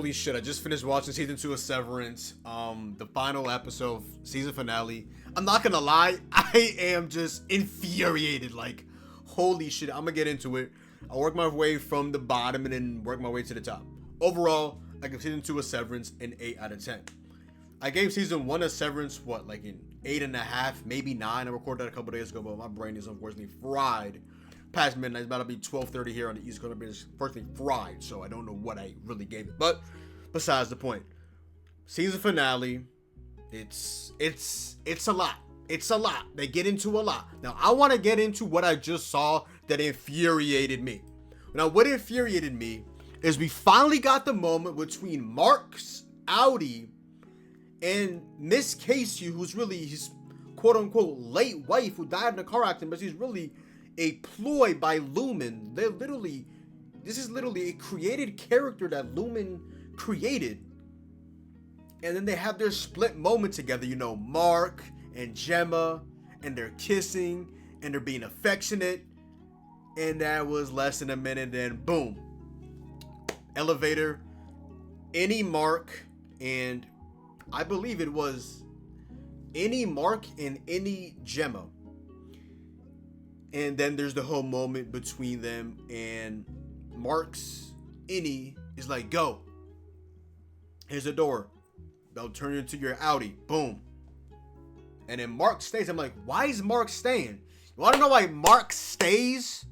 Holy shit, I just finished watching season 2 of Severance, the final episode, season finale. I'm not gonna lie, I am just infuriated, like, holy shit, I'm gonna get into it. I'll work my way from the bottom and then work my way to the top. Overall, I give season 2 of Severance an 8 out of 10. I gave season 1 of Severance, like an 8.5, maybe 9. I recorded that a couple days ago, but my brain is unfortunately fried. Past midnight, it's about to be 12:30 here on the East Coast. I've been personally fried, so I don't know what I really gave it. But besides the point, season finale, it's a lot. It's a lot. They get into a lot. Now I want to get into what I just saw that infuriated me. Now what infuriated me is we finally got the moment between Mark's Audi and Miss Casey, who's really his quote unquote late wife who died in a car accident, but she's really a ploy by Lumen. This is literally a created character that Lumen created. And then they have their split moment together, you know, Mark and Gemma, and they're kissing, and they're being affectionate. And that was less than a minute, then boom. Elevator, any Mark, and I believe it was any Mark and any Gemma. And then there's the whole moment between them, and Mark's Innie is like, go. Here's the door. They'll turn into your Audi. Boom. And then Mark stays. I'm like, why is Mark staying? You want to know why Mark stays?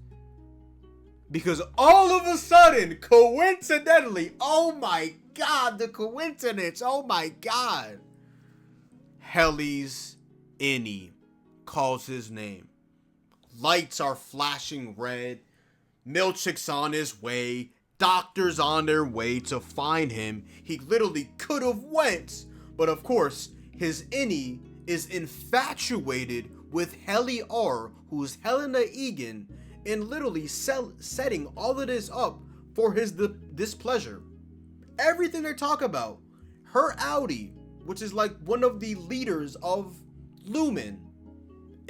Because all of a sudden, coincidentally, oh my God, the coincidence, oh my God. Helly's Innie calls his name. Lights are flashing red. Milchick's on his way. Doctors on their way to find him. He literally could have went. But of course, his Innie is infatuated with Helly R, who's Helena Egan, and literally setting all of this up for his displeasure. Everything they talk about, her Audi, which is like one of the leaders of Lumen,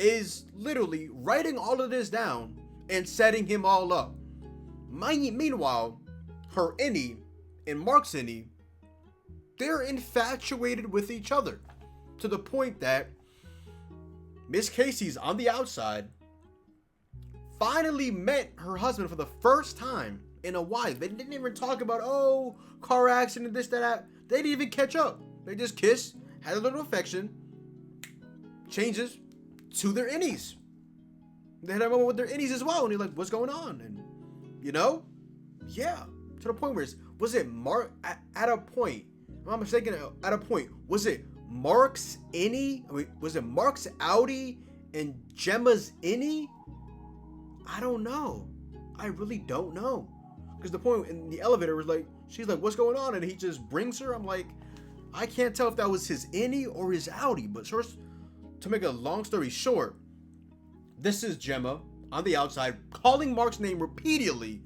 is literally writing all of this down and setting him all up. Meanwhile, her Innie and Mark's Innie, they're infatuated with each other to the point that Miss Casey's on the outside finally met her husband for the first time in a while. They didn't even talk about, oh, car accident, this, that. They didn't even catch up. They just kissed, had a little affection, changes to their Innies. They had a moment with their Innies as well, and you're like, what's going on? And you know, yeah, to the point where was it Mark at a point? If I'm mistaken, at a point, was it Mark's Innie? I mean, was it Mark's Audi and Gemma's Innie? I don't know. I really don't know. Because the point in the elevator was like, she's like, what's going on? And he just brings her. I'm like, I can't tell if that was his Innie or his Audi. But first, to make a long story short, this is Gemma on the outside calling Mark's name repeatedly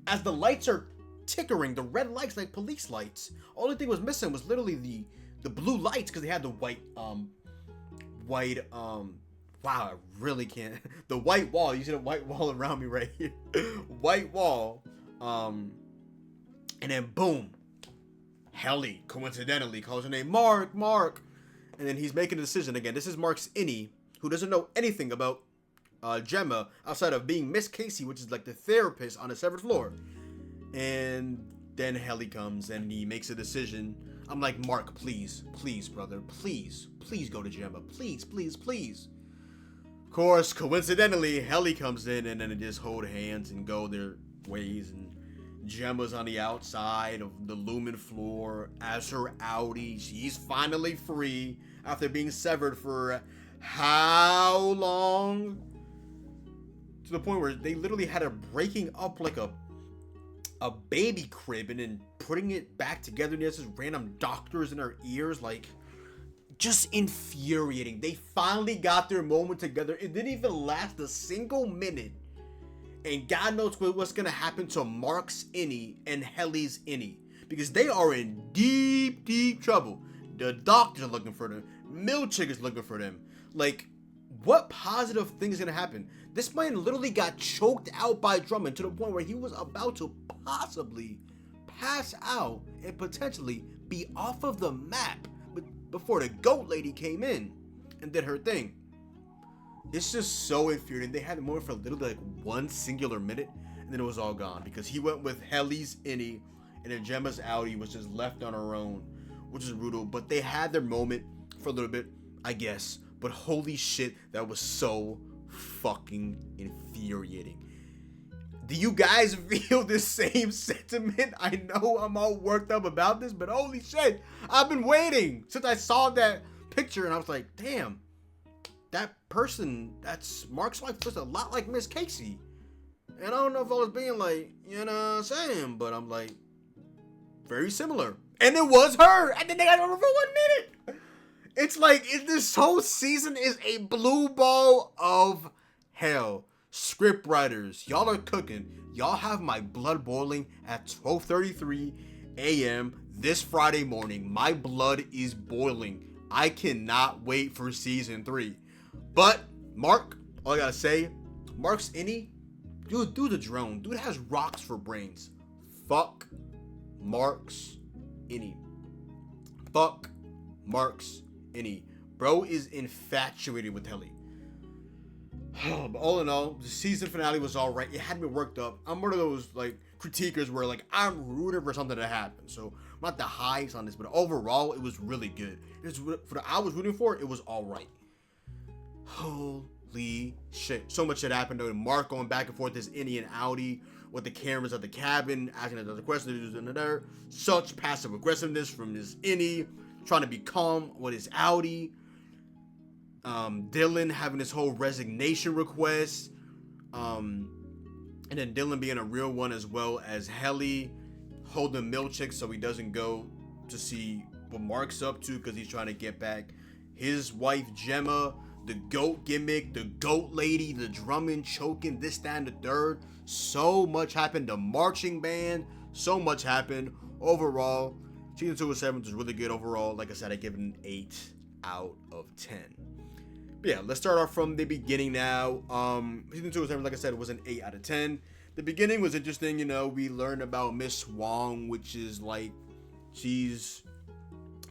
as the lights are tickering, the red lights like police lights. Only thing was missing was literally the blue lights because they had the white wow, I really can't. The white wall. You see the white wall around me right here. White wall. And then boom. Helly coincidentally calls her name Mark. And then he's making a decision again. This is Mark's Innie, who doesn't know anything about Gemma outside of being Miss Casey, which is like the therapist on the severed floor. And then Helly comes and he makes a decision. I'm like, Mark, please, brother, please go to Gemma. Please. Of course, coincidentally, Helly comes in and then they just hold hands and go their ways. And Gemma's on the outside of the Lumen floor as her Audi. She's finally free after being severed for how long? To the point where they literally had her breaking up like a baby crib and then putting it back together. And there's just random doctors in her ears, like, just infuriating. They finally got their moment together. It didn't even last a single minute. And God knows what's going to happen to Mark's Innie and Helly's Innie. Because they are in deep trouble. The doctors are looking for them. Milchick is looking for them. Like, what positive thing is going to happen? This man literally got choked out by Drummond to the point where he was about to possibly pass out and potentially be off of the map before the goat lady came in and did her thing. It's just so infuriating. They had the moment for literally like one singular minute, and then it was all gone because he went with Helly's innie, and then Gemma's outie was just left on her own, which is brutal. But they had their moment for a little bit, I guess. But holy shit, that was so fucking infuriating. Do you guys feel the same sentiment? I know I'm all worked up about this, but holy shit, I've been waiting since I saw that picture, and I was like, damn, that person, that's Mark's wife, looks a lot like Miss Casey. And I don't know if I was being like, you know what I'm saying, but I'm like, very similar. And it was her, and then they got over for 1 minute. It's like, this whole season is a blue ball of hell. Script writers, y'all are cooking. Y'all have my blood boiling at 12:33 a.m. this Friday morning. My blood is boiling. I cannot wait for season 3. But Mark, all I gotta say, Mark's innie, dude, the drone. Dude has rocks for brains. Fuck Mark's innie. Fuck Mark's innie. Bro is infatuated with Helly. But all in all, the season finale was alright. It had me worked up. I'm one of those like critiquers where like I'm rooting for something to happen. So I'm not the highest on this, but overall it was really good. For the I was rooting for, it was alright. Holy shit. So much shit happened though. Mark going back and forth, this innie and outie with the cameras at the cabin, asking another question. Such passive aggressiveness from this innie, trying to be calm with his outie. Dylan having this whole resignation request, and then Dylan being a real one as well as Helly holding Milchick so he doesn't go to see what Mark's up to because he's trying to get back his wife Gemma, the goat gimmick, the goat lady, the drumming, choking, this, that, and the third. So much happened. The marching band, so much happened. Overall, season 2 of Severance was really good overall. Like I said, I give it an 8 out of 10. But yeah, let's start off from the beginning now. Season 2 of Severance, like I said, was an 8 out of 10. The beginning was interesting, you know. We learned about Miss Wong, which is like, she's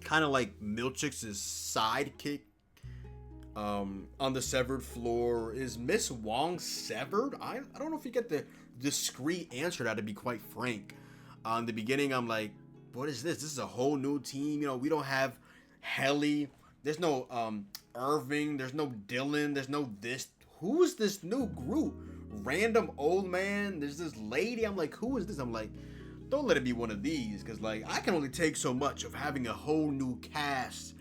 kind of like Milchick's sidekick on the severed floor. Is Miss Wong severed? I don't know if you get the discreet answer to that, to be quite frank. In the beginning, I'm like, what is this? This is a whole new team. You know, we don't have Helly. There's no Irving. There's no Dylan. There's no this. Who is this new group? Random old man. There's this lady. I'm like, who is this? I'm like, don't let it be one of these, because like I can only take so much of having a whole new cast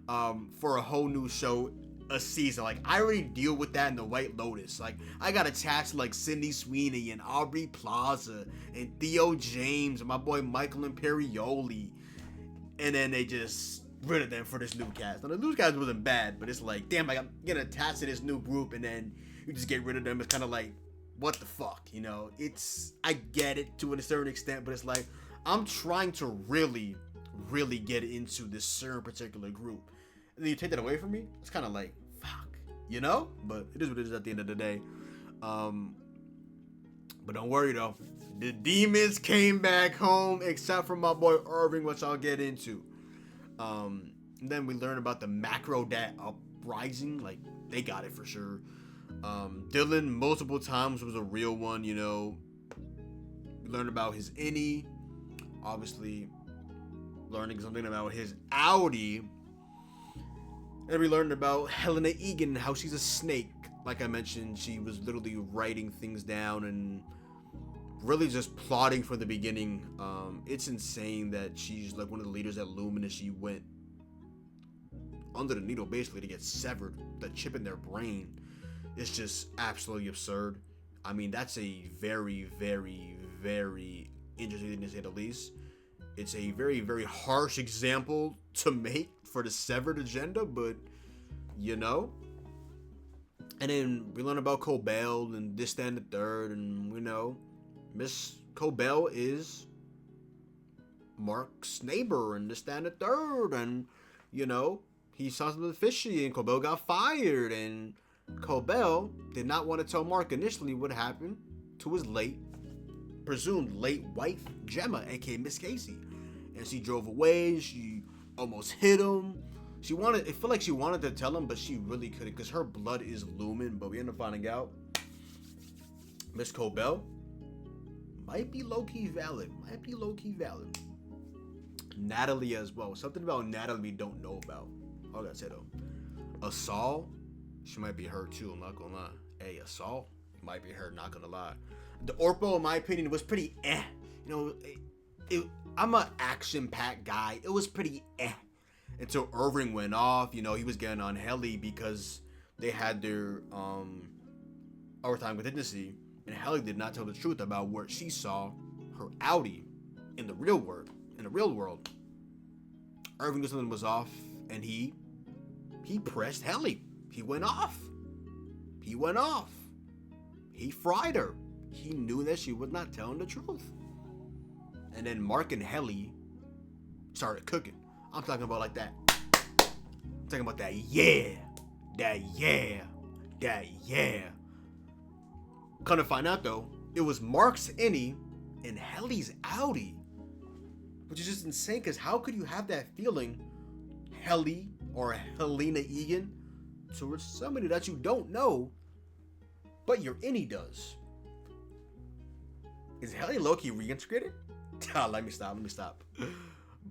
for a whole new show a season. Like I already deal with that in the White Lotus. Like I got attached to like Sydney Sweeney and Aubrey Plaza and Theo James and my boy Michael Imperioli, and then they just rid of them for this new cast. Now the new cast wasn't bad, but it's like, damn, like I'm getting attached to this new group and then you just get rid of them. It's kind of like, what the fuck, you know? I get it to a certain extent, but it's like I'm trying to really get into this certain particular group, and then you take that away from me. It's kind of like, fuck, you know? But it is what it is at the end of the day. But don't worry though, the demons came back home, except for my boy Irving, which I'll get into. And then we learn about the macro dat uprising. Like they got it for sure. Dylan multiple times was a real one, you know. We learned about his innie, obviously learning something about his outie, and we learned about Helena Egan, how she's a snake. Like I mentioned, she was literally writing things down and really just plotting from the beginning. It's insane that she's like one of the leaders at Luminous. She went under the needle basically to get severed. The chip in their brain is just absolutely absurd. I mean, that's a very, very, very interesting thing to say the least. It's a very, very harsh example to make for the severed agenda, but you know. And then we learn about Cobell and this, that, and the third, and we know Miss Cobell is Mark's neighbor and this, that, and the third, and you know, he saw something fishy and Cobell got fired, and Cobell did not want to tell Mark initially what happened to his late presumed late wife, Gemma, aka Miss Casey. And she drove away, she almost hit him. It felt like she wanted to tell him, but she really couldn't because her blood is looming. But we end up finding out Miss Cobell might be low-key valid. Natalie as well. Something about Natalie we don't know about. All I gotta say though. Assault, she might be her too, I'm not gonna lie. Hey, Assault might be her, not gonna lie. The Orpo, in my opinion, was pretty You know, I'm an action-packed guy. It was pretty until Irving went off. You know, he was getting on Helly because they had their overtime contingency, and Helly did not tell the truth about where she saw her Audi in the real world. Irving knew something was off, and he pressed Helly. He went off. He fried her. He knew that she was not telling the truth. And then Mark and Helly started cooking. I'm talking about like that. I'm talking about that yeah. Come to find out though, it was Mark's innie and Helly's Audi. Which is just insane, because how could you have that feeling, Helly or Helena Egan, towards somebody that you don't know, but your innie does? Is Helly low-key reintegrated? Let me stop.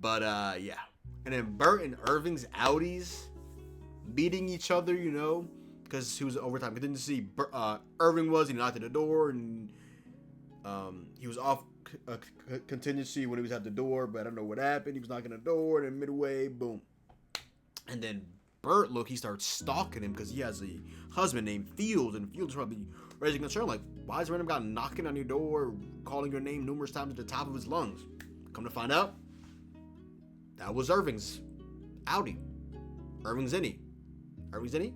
But yeah. And then Bert and Irving's Audis beating each other, you know, because he was overtime contingency. Irving he knocked at the door, and he was off contingency when he was at the door, but I don't know what happened. He was knocking the door, and then midway, boom. And then Bert, he starts stalking him because he has a husband named Fields, and Fields probably raising concern, like, why is random guy knocking on your door, calling your name numerous times at the top of his lungs? Come to find out, that was Irving's Audi. Irving's innie. Irving's innie?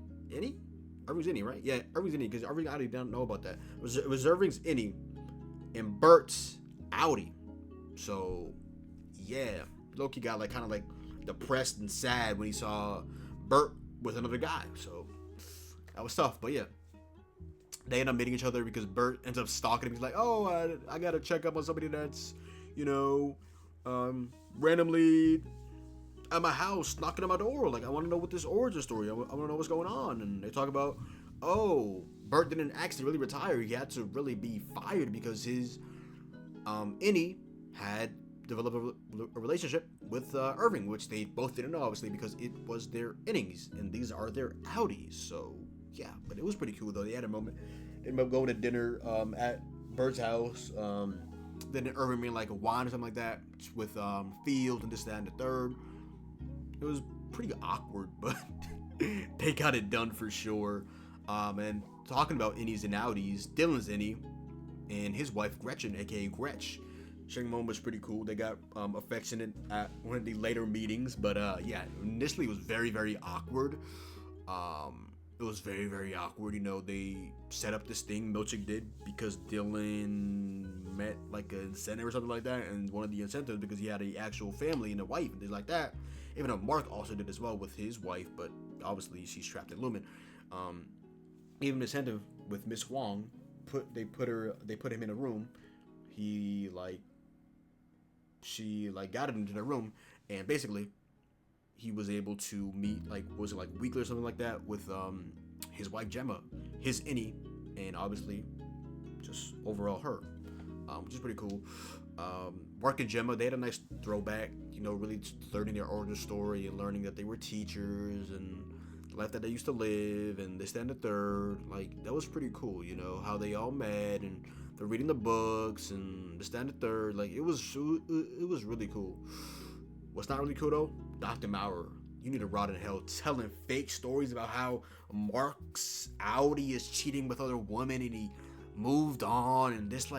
Irving's innie, right? Yeah, Irving's innie, because Irving Audi didn't know about that. It was Irving's innie and Bert's Audi. So, yeah. Loki got kind of depressed and sad when he saw Bert with another guy. So, that was tough. But yeah, they end up meeting each other because Bert ends up stalking him. He's like, oh, I got to check up on somebody that's, randomly at my house knocking on my door. I want to know what this origin story. I want to know what's going on. And they talk about, Bert didn't actually really retire. He had to really be fired because his innie had developed a relationship with Irving, which they both didn't know, obviously, because it was their innings, and these are their Audis. So, yeah, but it was pretty cool, though. They had a moment. They ended up going to dinner at Bert's house. Then Irving made a wine or something like that with Field and this, that, and the third. It was pretty awkward, but they got it done for sure. And talking about innies and Audis, Dylan's innie and his wife Gretchen, aka Gretch, sharing moment was pretty cool. They got affectionate at one of the later meetings, but yeah, initially it was very, very awkward. It was very, very awkward. They set up this thing Milchick did because Dylan met an incentive or something like that, and one of the incentives because he had an actual family and a wife and things like that. Even though Mark also did as well with his wife, but obviously she's trapped in Lumen. Even the incentive with Miss Wong, they put him in a room. She got him into the room, and basically he was able to meet weekly or something like that with his wife Gemma, his innie, and obviously just overall her, which is pretty cool. Mark and Gemma, they had a nice throwback, really learning their origin story and learning that they were teachers and the life that they used to live and this, that, and the third. That was pretty cool, how they all met and they're reading the books and this, that, and the third. It was really cool. What's not really cool though? Dr. Maurer, you need to rot in hell telling fake stories about how Mark's Audi is cheating with other women and he moved on and this,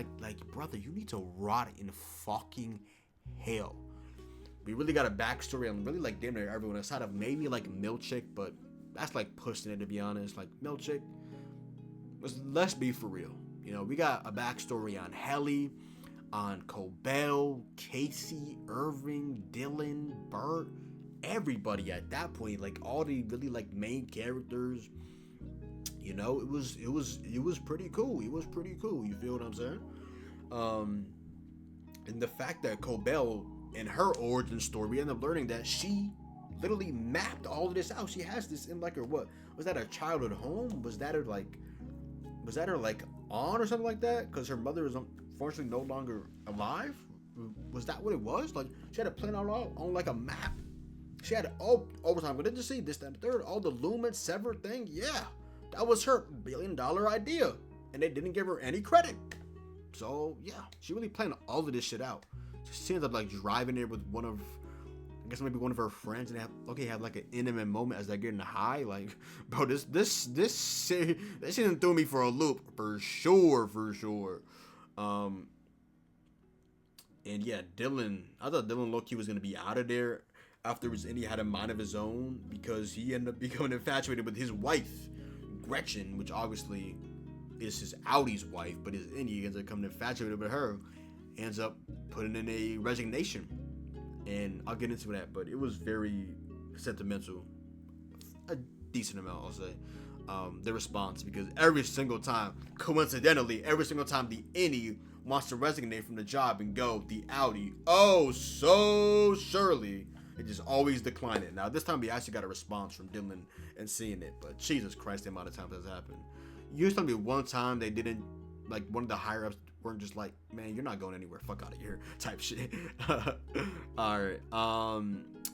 brother, you need to rot in fucking hell. We really got a backstory on really damn near everyone aside of maybe Milchick, but that's pushing it, to be honest. Milchick, let's be for real. We got a backstory on Helly, on Cobell, Casey, Irving, Dylan, Bert, everybody at that point, all the really main characters. It was pretty cool. You feel what I'm saying? Um, and the fact that Cobell, in her origin story, we end up learning that she literally mapped all of this out. She has this in like her what? Was that her childhood home? Was that her like aunt or something like that? Because her mother is unfortunately no longer alive. Was that what it was? Like she had a plan all on like a map. She had it all overtime. But didn't you see this, that, and the third? All the Lumen Sever thing? Yeah. That was her $1 billion idea. And they didn't give her any credit. So, yeah. She really planned all of this shit out. She ends up like driving there with one of, I guess maybe one of her friends. And they have like an intimate moment as they're getting high. Like, bro, this season threw me for a loop. For sure. And yeah, Dylan, I thought Dylan low-key was going to be out of there afterwards, and he had a mind of his own because he ended up becoming infatuated with his wife, Gretchen, which obviously is his Audi's wife, but his Indy ends up becoming infatuated with her, ends up putting in a resignation. And I'll get into that, but it was very sentimental. A decent amount, I'll say. The response, because every single time, coincidentally, every single time the Indy wants to resignate from the job and go, the Audi, oh, so surely, it just always decline it. Now, this time we actually got a response from Dylan and seeing it, but Jesus Christ, the amount of times that's happened. Usually, one time they didn't, like, one of the higher ups weren't just like, man, you're not going anywhere, fuck out of here, type shit. Alright,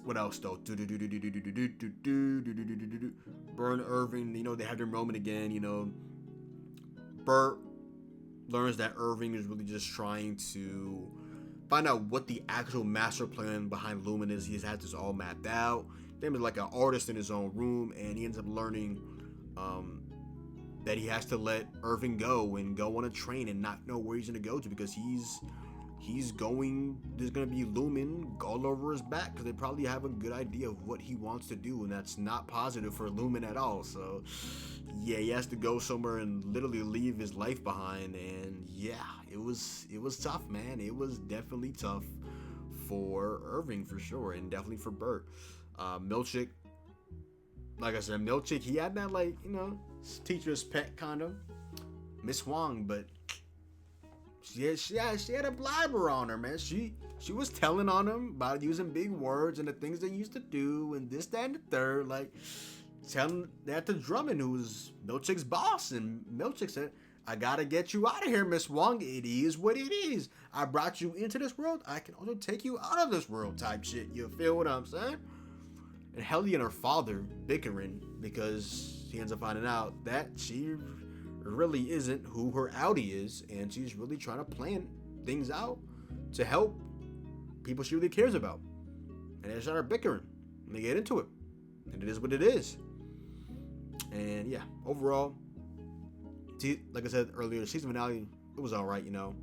what else though? Burn Irving, you know, they had their moment again, you know. Bert learns that Irving is really just trying to find out what the actual master plan behind Lumen is. He has this all mapped out. Damon is like an artist in his own room, and he ends up learning that he has to let Irving go and go on a train and not know where he's gonna go to, because there's gonna be Lumen all over his back, because they probably have a good idea of what he wants to do, and that's not positive for Lumen at all. So yeah, he has to go somewhere and literally leave his life behind. And yeah, it was tough, man. It was definitely tough for Irving for sure, and definitely for Bert. Milchick, like I said, Milchick, he had that, like, you know, teacher's pet kind of Miss Huang, but she had a blabber on her, man. She was telling on him about using big words and the things they used to do and this, that, and the third. Like, telling that to Drummond, who was Milchick's boss. And Milchick said, I gotta get you out of here, Miss Wong. It is what it is. I brought you into this world. I can also take you out of this world, type shit. You feel what I'm saying? And Helly and her father bickering because he ends up finding out that she really isn't who her Audi is, and she's really trying to plan things out to help people she really cares about. And they start bickering, and they get into it, and it is what it is. And yeah, overall, like I said earlier, season finale, it was all right, you know.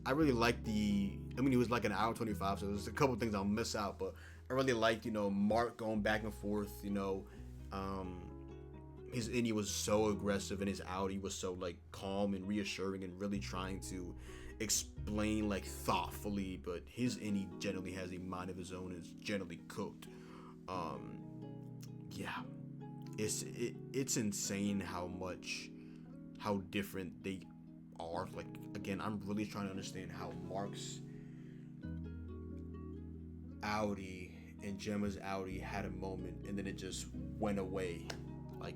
I really liked it was like an hour 25, so there's a couple things I'll miss out, but I really liked, you know, Mark going back and forth, you know. His Indy was so aggressive, and his Audi was so, like, calm and reassuring and really trying to explain, like, thoughtfully, but his Indy generally has a mind of his own and is generally cooked. Yeah, it's insane how different they are. Like, again, I'm really trying to understand how Mark's Audi and Gemma's Audi had a moment and then it just went away. Like,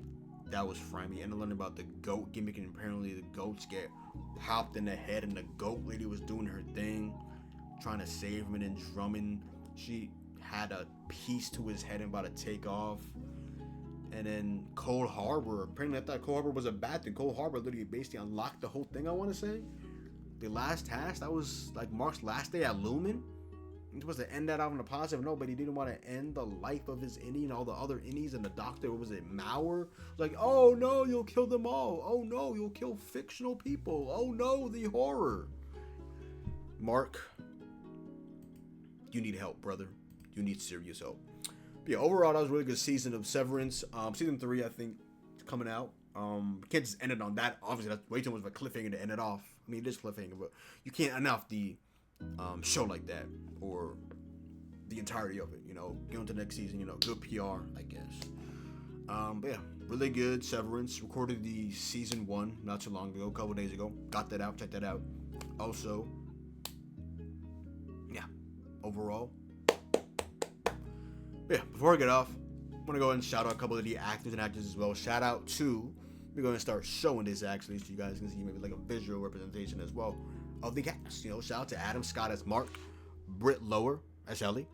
that was framey. And I learned about the goat gimmick, and apparently the goats get hopped in the head, and the goat lady was doing her thing, trying to save him, and then Drummond, she had a piece to his head and about to take off. And then Cold Harbor, apparently I thought Cold Harbor was a bad thing. Cold Harbor literally basically unlocked the whole thing, I want to say. The last task, that was like Mark's last day at Lumen. He was supposed to end that off on a positive note, but he didn't want to end the life of his Indy and all the other Indies. And the doctor, what was it, Mauer? Like, oh no, you'll kill them all. Oh no, you'll kill fictional people. Oh no, the horror. Mark, you need help, brother. You need serious help. But yeah, overall, that was a really good season of Severance. Season 3, I think, is coming out. Can't just end it on that. Obviously, that's way too much of a cliffhanger to end it off. I mean, it is cliffhanger, but you can't end off the show like that, or the entirety of it, you know. Get on to the next season, you know. Good PR, I guess. But yeah, really good. Severance. Recorded the season 1 not too long ago, a couple days ago. Got that out, check that out. Also, yeah, overall. But yeah, before I get off, I want to go ahead and shout out a couple of the actors and actors as well. Shout out to, we're going to start showing this actually so you guys can see maybe like a visual representation as well of the cast. You know, shout out to Adam Scott as Mark, Britt Lower as Ellie,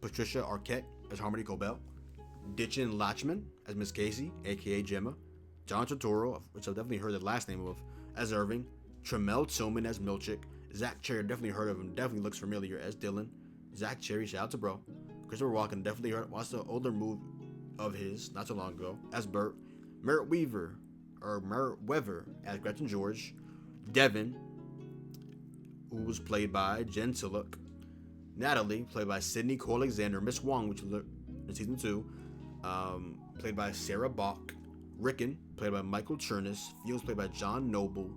Patricia Arquette as Harmony Cobell, Ditchin Lachman as Miss Casey, aka Gemma, John Turturro, which I've definitely heard the last name of, as Irving, Tremel Tillman as Milchick, Zach Cherry, definitely heard of him, definitely looks familiar as Dylan, Zach Cherry, shout out to bro, Christopher Walken, definitely watched the older movie of his not so long ago as Bert, Merritt Weaver as Gretchen George, Devin, who was played by Jen Tillich, Natalie, played by Sydney Cole Alexander, Miss Wong, which was in season 2, played by Sarah Bach, Rickon, played by Michael Chernus, Fields, played by John Noble,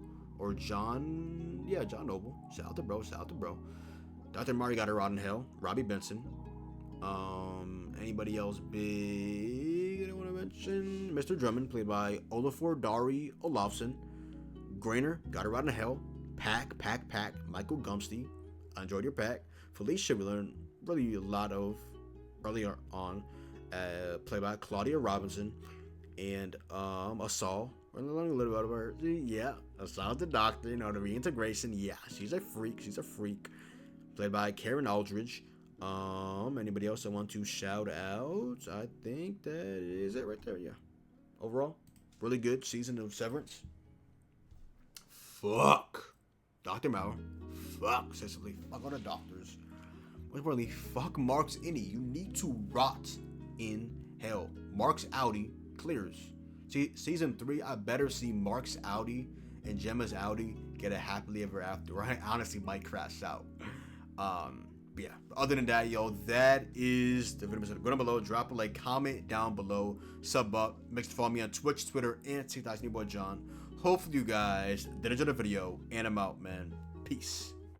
John Noble, shout out to bro, Dr. Mari got her out in hell, Robbie Benson, anybody else big I want to mention? Mr. Drummond, played by Olafur Dari Olafsson, Grainer, got her out in hell, Pack, Michael Gumsty, I enjoyed your pack, Felicia, we learned really a lot of earlier on, played by Claudia Robinson, and Asal. We're learning a little bit about her. Yeah, Asal the doctor, you know, the reintegration. Yeah, she's a freak. Played by Karen Aldridge. Anybody else I want to shout out? I think that is it right there. Yeah. Overall, really good season of Severance. Fuck Dr. Maurer. Fuck Cicely. Fuck all the doctors. Most importantly, fuck Mark's innie. You need to rot in hell. Mark's Audi clears. See, season 3, I better see Mark's Audi and Gemma's Audi get a happily ever after. I honestly might crash out. Yeah. Other than that, yo, that is the video. Go down below, drop a like, comment down below, sub up, make sure to follow me on Twitch, Twitter, and TikTok. New boy John. Hopefully you guys did enjoy the video, and I'm out, man. Peace.